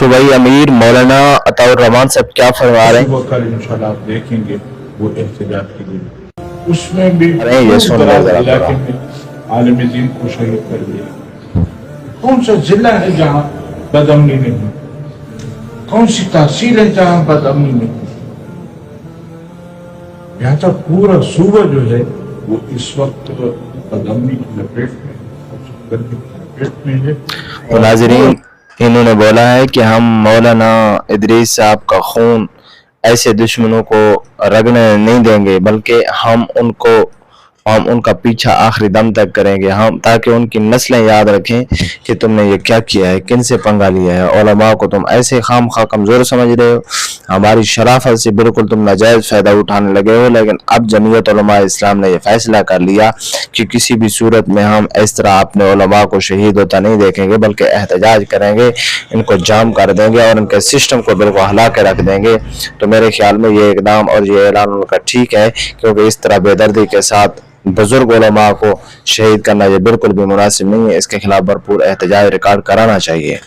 صوبائی امیر مولانا عطا الرحمان صاحب کیا فرما رہے ہیں؟ وہ کل انشاءاللہ آپ دیکھیں گے وہ احتجاج کے لیے اس میں بھی علاقے میں عالم دین کو شہید کر دیا. کون سا ضلع ہے جہاں بدامنی نہیں ہے؟ کون سی تحصیل ہے جہاں بدامنی نہیں ہے؟ یہاں تک پورا صوبہ جو ہے وہ اس وقت بدامنی کی لپیٹ میں ہے. ناظرین انہوں نے بولا ہے کہ ہم مولانا ادریس صاحب کا خون ایسے دشمنوں کو رگنے نہیں دیں گے، بلکہ ہم ان کا پیچھا آخری دم تک کریں گے، ہم تاکہ ان کی نسلیں یاد رکھیں کہ تم نے یہ کیا کیا ہے، کن سے پنگا لیا ہے. علماء کو تم ایسے خام خواہ کمزور سمجھ رہے ہو، ہماری شرافت سے بالکل تم ناجائز فائدہ اٹھانے لگے ہو. لیکن اب جمعیت علماء اسلام نے یہ فیصلہ کر لیا کہ کسی بھی صورت میں ہم اس طرح اپنے علماء کو شہید ہوتا نہیں دیکھیں گے، بلکہ احتجاج کریں گے، ان کو جام کر دیں گے اور ان کے سسٹم کو بالکل ہلا کے رکھ دیں گے. تو میرے خیال میں یہ اقدام اور یہ اعلان ان کا ٹھیک ہے، کیونکہ اس طرح بے دردی کے ساتھ بزرگ علماء کو شہید کرنا یہ بالکل بھی مناسب نہیں ہے. اس کے خلاف بھرپور احتجاج ریکارڈ کرانا چاہیے.